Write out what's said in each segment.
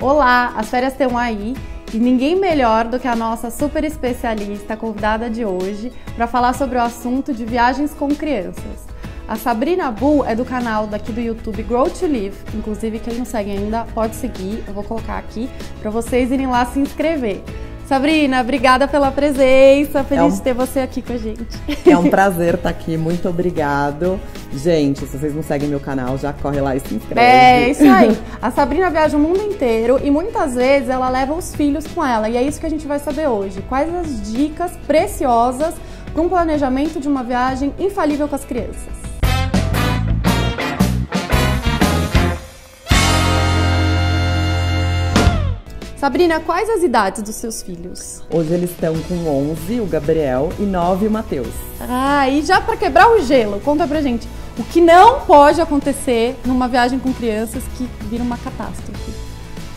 Olá, as férias estão aí e ninguém melhor do que a nossa super especialista convidada de hoje para falar sobre o assunto de viagens com crianças. A Sabrina Bull é do canal daqui do YouTube Grow to Live, inclusive quem não segue ainda pode seguir, eu vou colocar aqui para vocês irem lá se inscrever. Sabrina, obrigada pela presença, feliz de ter você aqui com a gente. É um prazer estar aqui, muito obrigado. Gente, se vocês não seguem meu canal, já corre lá e se inscreve. É, isso aí. A Sabrina viaja o mundo inteiro e muitas vezes ela leva os filhos com ela. E é isso que a gente vai saber hoje. Quais as dicas preciosas para um planejamento de uma viagem infalível com as crianças? Sabrina, quais as idades dos seus filhos? Hoje eles estão com 11, o Gabriel, e 9, o Matheus. Ah, e já para quebrar o gelo, conta pra gente o que não pode acontecer numa viagem com crianças que vira uma catástrofe.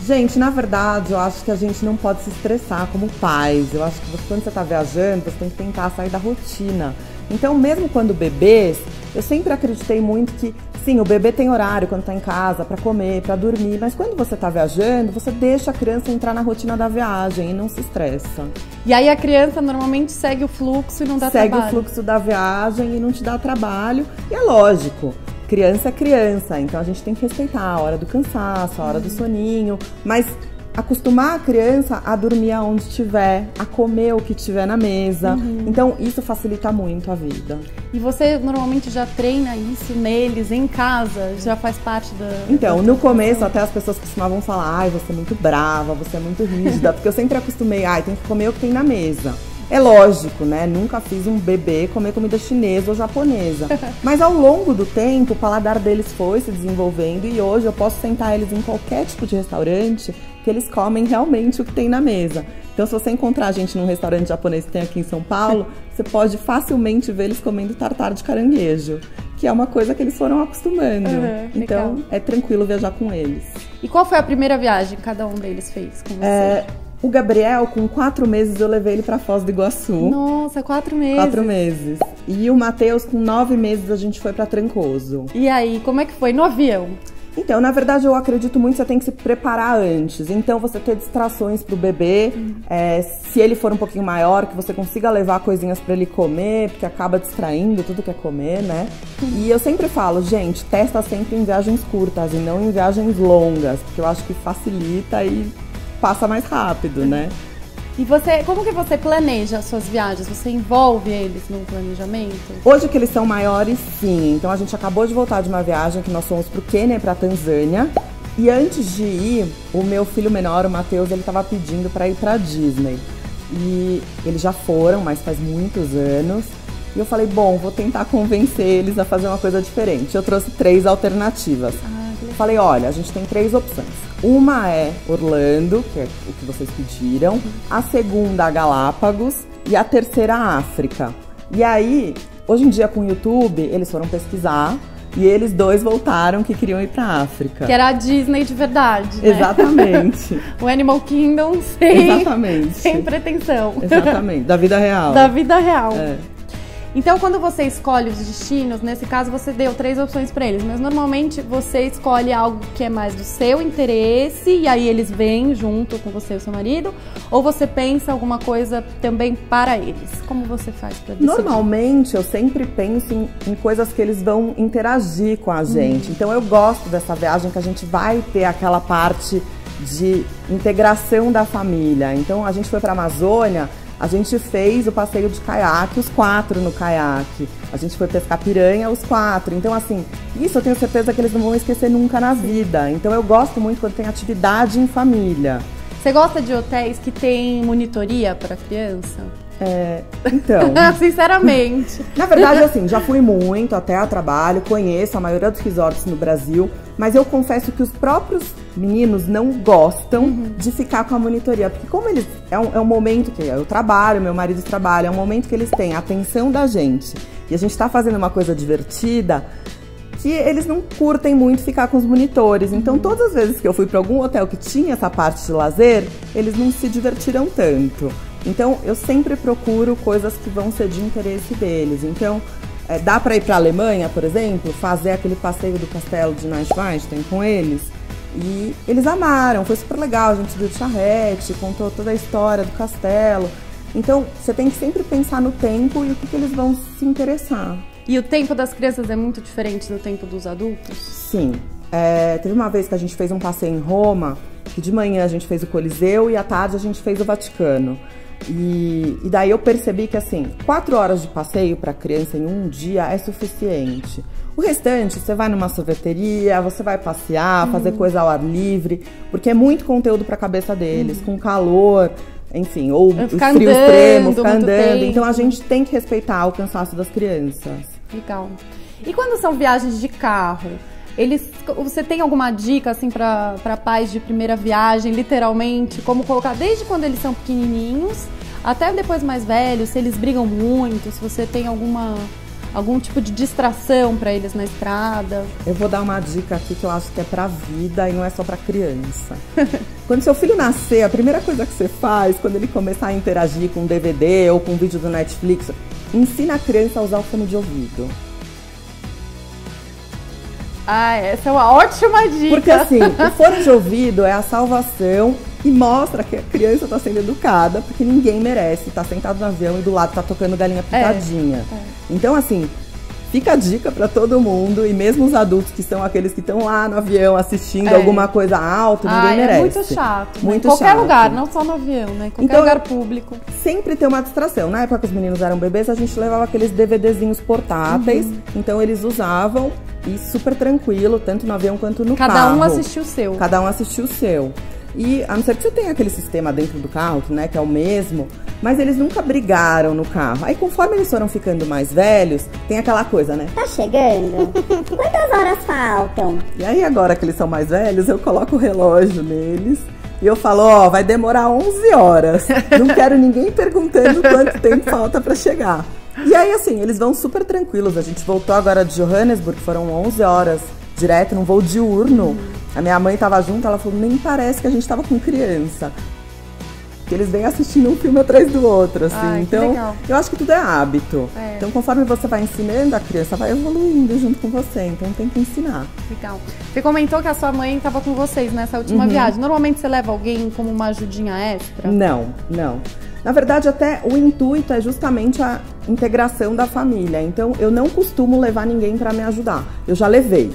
Gente, na verdade, eu acho que a gente não pode se estressar como pais. Eu acho que quando você está viajando, você tem que tentar sair da rotina. Então, mesmo quando bebês, eu sempre acreditei muito que, sim, o bebê tem horário quando está em casa para comer, para dormir, mas quando você está viajando, você deixa a criança entrar na rotina da viagem e não se estressa. E aí a criança normalmente segue o fluxo e não dá trabalho. Segue o fluxo da viagem e não te dá trabalho. E é lógico, criança é criança, então a gente tem que respeitar a hora do cansaço, a hora do soninho, mas acostumar a criança a dormir aonde estiver, a comer o que tiver na mesa. Então isso facilita muito a vida. E você normalmente já treina isso neles em casa? Já faz parte da... Então, no começo até as pessoas costumavam falar: ai, você é muito brava, você é muito rígida, porque eu sempre acostumei, ai, tem que comer o que tem na mesa. É lógico, né? Nunca fiz um bebê comer comida chinesa ou japonesa. Mas ao longo do tempo, o paladar deles foi se desenvolvendo e hoje eu posso sentar eles em qualquer tipo de restaurante que eles comem realmente o que tem na mesa. Então, se você encontrar a gente num restaurante japonês que tem aqui em São Paulo, você pode facilmente ver eles comendo tartar de caranguejo, que é uma coisa que eles foram acostumando. Então, é tranquilo viajar com eles. E qual foi a primeira viagem que cada um deles fez com você? O Gabriel, com 4 meses, eu levei ele pra Foz do Iguaçu. Nossa, 4 meses. 4 meses. E o Matheus, com 9 meses, a gente foi pra Trancoso. E aí, como é que foi? No avião? Então, na verdade, eu acredito muito que você tem que se preparar antes. Então, você ter distrações pro bebê. Se ele for um pouquinho maior, que você consiga levar coisinhas pra ele comer, porque acaba distraindo tudo que é comer, né? E eu sempre falo, gente, testa sempre em viagens curtas e não em viagens longas, porque eu acho que facilita e passa mais rápido, né? E você, como que você planeja as suas viagens? Você envolve eles no planejamento? Hoje que eles são maiores, sim. Então a gente acabou de voltar de uma viagem que nós fomos pro Quênia e pra Tanzânia. E antes de ir, o meu filho menor, o Matheus, ele tava pedindo pra ir pra Disney. E eles já foram, mas faz muitos anos. E eu falei, bom, vou tentar convencer eles a fazer uma coisa diferente. Eu trouxe 3 alternativas. Falei, olha, a gente tem 3 opções. Uma é Orlando, que é o que vocês pediram. A segunda, Galápagos. E a terceira, África. E aí, hoje em dia com o YouTube, eles foram pesquisar. E eles 2 voltaram que queriam ir pra África. Que era a Disney de verdade, né? Exatamente. O Animal Kingdom sem pretensão. Exatamente, da vida real. Da vida real. Então, quando você escolhe os destinos, nesse caso você deu 3 opções para eles, mas normalmente você escolhe algo que é mais do seu interesse e aí eles vêm junto com você e o seu marido, ou você pensa alguma coisa também para eles? Como você faz para decidir? Normalmente eu sempre penso em coisas que eles vão interagir com a gente. Então eu gosto dessa viagem que a gente vai ter aquela parte de integração da família. Então a gente foi para a Amazônia. A gente fez o passeio de caiaque, os 4 no caiaque. A gente foi pescar piranha, os 4. Então, assim, isso eu tenho certeza que eles não vão esquecer nunca na vida. Então, eu gosto muito quando tem atividade em família. Você gosta de hotéis que tem monitoria para criança? Então... Sinceramente. Na verdade, assim, já fui muito até a trabalho, conheço a maioria dos resorts no Brasil, mas eu confesso que os próprios meninos não gostam de ficar com a monitoria, porque como eles... É um momento que eu trabalho, meu marido trabalha, é um momento que eles têm a atenção da gente, e a gente tá fazendo uma coisa divertida, que eles não curtem muito ficar com os monitores. Então, todas as vezes que eu fui para algum hotel que tinha essa parte de lazer, eles não se divertiram tanto. Então, eu sempre procuro coisas que vão ser de interesse deles. Então, dá para ir para a Alemanha, por exemplo, fazer aquele passeio do castelo de Neuschwanstein com eles. E eles amaram, foi super legal, a gente viu de charrete, contou toda a história do castelo. Então, você tem que sempre pensar no tempo e o que eles vão se interessar. E o tempo das crianças é muito diferente do tempo dos adultos? Sim. Teve uma vez que a gente fez um passeio em Roma, que de manhã a gente fez o Coliseu e à tarde a gente fez o Vaticano. E daí eu percebi que, assim, 4 horas de passeio para criança em um dia é suficiente. O restante, você vai numa sorveteria, você vai passear, fazer coisa ao ar livre, porque é muito conteúdo para a cabeça deles, com calor, enfim, ou frio extremo, ficar andando. Tempo. Então a gente tem que respeitar o cansaço das crianças. Legal. E quando são viagens de carro? Você tem alguma dica assim para pais de primeira viagem, literalmente, como colocar desde quando eles são pequenininhos até depois mais velhos, se eles brigam muito, se você tem algum tipo de distração para eles na estrada? Eu vou dar uma dica aqui que eu acho que é pra vida e não é só pra criança. Quando seu filho nascer, a primeira coisa que você faz, quando ele começar a interagir com um DVD ou com um vídeo do Netflix, ensina a criança a usar o fone de ouvido. Ah, essa é uma ótima dica. Porque assim, o fone de ouvido é a salvação e mostra que a criança está sendo educada, porque ninguém merece estar sentado no avião e do lado tá tocando galinha pintadinha. Então assim, fica a dica para todo mundo, e mesmo os adultos que são aqueles que estão lá no avião assistindo alguma coisa alta, ninguém merece. É muito chato. Muito em qualquer chato. lugar, não só no avião, né? Em qualquer lugar público. Sempre tem uma distração. Na época que os meninos eram bebês, a gente levava aqueles DVDzinhos portáteis, então eles usavam, e super tranquilo, tanto no avião quanto no carro. Cada um assistiu o seu. Cada um assistiu o seu. E a não ser que você tenha aquele sistema dentro do carro, né, que é o mesmo, mas eles nunca brigaram no carro. Aí conforme eles foram ficando mais velhos, tem aquela coisa, né? Tá chegando? Quantas horas faltam? E aí agora que eles são mais velhos, eu coloco o relógio neles e eu falo, ó, vai demorar 11 horas. Não quero ninguém perguntando quanto tempo falta pra chegar. E aí assim, eles vão super tranquilos. A gente voltou agora de Johannesburg, foram 11 horas direto num voo diurno. A minha mãe tava junto, ela falou, nem parece que a gente tava com criança. Porque eles vêm assistindo um filme atrás do outro, assim. Ai, então, eu acho que tudo é hábito. Então, conforme você vai ensinando, a criança vai evoluindo junto com você. Então, tem que ensinar. Legal. Você comentou que a sua mãe estava com vocês nessa última viagem. Normalmente você leva alguém como uma ajudinha extra? Não. Na verdade, até o intuito é justamente a integração da família. Então, eu não costumo levar ninguém para me ajudar. Eu já levei.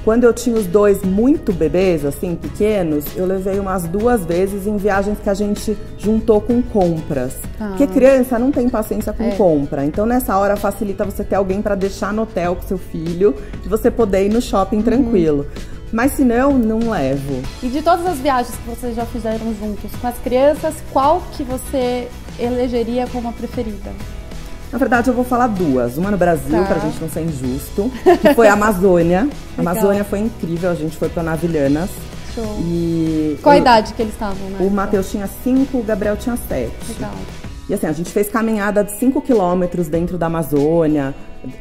Quando eu tinha os dois muito bebês, assim, pequenos, eu levei umas 2 vezes em viagens que a gente juntou com compras. Porque criança não tem paciência com compra. Então, nessa hora, facilita você ter alguém para deixar no hotel com seu filho e você poder ir no shopping tranquilo. Mas se não, não levo. E de todas as viagens que vocês já fizeram juntos com as crianças, qual que você elegeria como a preferida? Na verdade, eu vou falar 2. Uma no Brasil, pra gente não ser injusto, que foi a Amazônia. A Amazônia foi incrível, a gente foi pra Navilhanas. Show. E qual a idade que eles estavam, né? O Matheus tinha 5, o Gabriel tinha 7. Legal. E assim, a gente fez caminhada de 5 quilômetros dentro da Amazônia,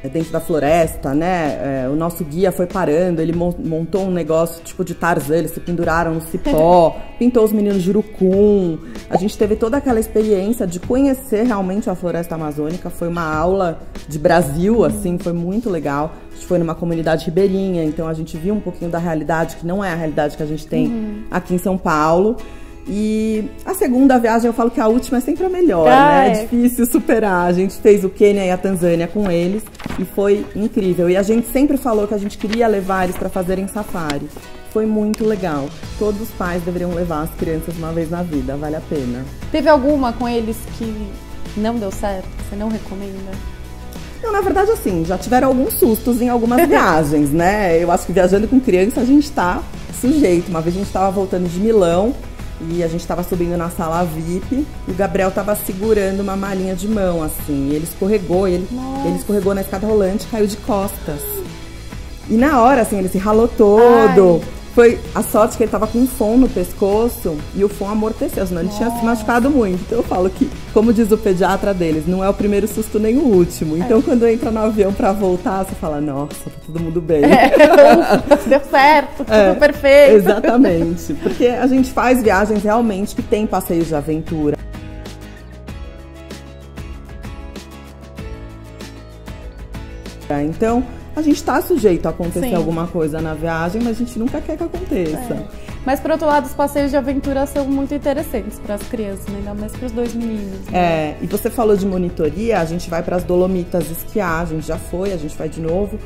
dentro da floresta, né? O nosso guia foi parando, ele montou um negócio tipo de Tarzan, eles se penduraram no cipó, pintou os meninos de urucum. A gente teve toda aquela experiência de conhecer realmente a floresta amazônica. Foi uma aula de Brasil, assim, foi muito legal. A gente foi numa comunidade ribeirinha, então a gente viu um pouquinho da realidade, que não é a realidade que a gente tem aqui em São Paulo. E a segunda viagem, eu falo que a última é sempre a melhor, né? É difícil superar. A gente fez o Quênia e a Tanzânia com eles e foi incrível. E a gente sempre falou que a gente queria levar eles para fazerem safari. Foi muito legal. Todos os pais deveriam levar as crianças uma vez na vida, vale a pena. Teve alguma com eles que não deu certo? Você não recomenda? Não, na verdade, assim, já tiveram alguns sustos em algumas viagens, né? Eu acho que viajando com criança a gente tá sujeito. Uma vez a gente tava voltando de Milão e a gente tava subindo na sala VIP e o Gabriel tava segurando uma malinha de mão, assim. E ele escorregou, ele escorregou na escada rolante e caiu de costas. E na hora, assim, ele se ralou todo. Ai. Foi a sorte que ele tava com um fom no pescoço e o fom amorteceu, senão ele tinha se machucado muito. Então eu falo que, como diz o pediatra deles, não é o primeiro susto nem o último. Então quando entra no avião pra voltar, você fala, nossa, tá todo mundo bem. Deu certo, tudo perfeito. Exatamente, porque a gente faz viagens realmente que tem passeios de aventura. Então, A gente tá sujeito a acontecer Sim. alguma coisa na viagem, mas a gente nunca quer que aconteça. Mas, por outro lado, os passeios de aventura são muito interessantes para as crianças, né? Ainda mais para os 2 meninos. Né? E você falou de monitoria, a gente vai para as Dolomitas esquiar, a gente já foi, a gente vai de novo.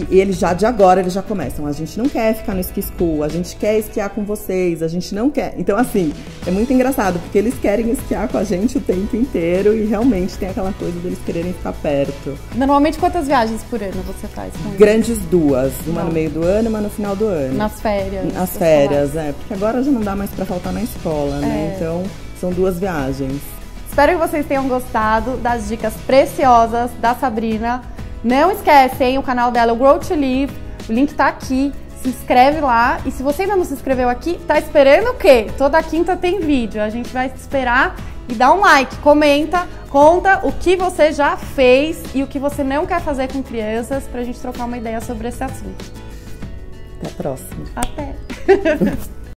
E eles já, de agora, eles já começam. A gente não quer ficar no ski school, a gente quer esquiar com vocês, a gente não quer. Então, assim, é muito engraçado, porque eles querem esquiar com a gente o tempo inteiro e realmente tem aquela coisa deles quererem ficar perto. Normalmente, quantas viagens por ano você faz com eles? Grandes 2, uma no meio do ano e uma no final do ano. Nas férias? Nas férias, porque agora já não dá mais pra faltar na escola, né? Então, são 2 viagens. Espero que vocês tenham gostado das dicas preciosas da Sabrina. Não esquece, hein? O canal dela é o Grow to Live, o link tá aqui, se inscreve lá. E se você ainda não se inscreveu aqui, tá esperando o quê? Toda quinta tem vídeo, a gente vai te esperar e dá um like, comenta, conta o que você já fez e o que você não quer fazer com crianças pra gente trocar uma ideia sobre esse assunto. Até a próxima. Até!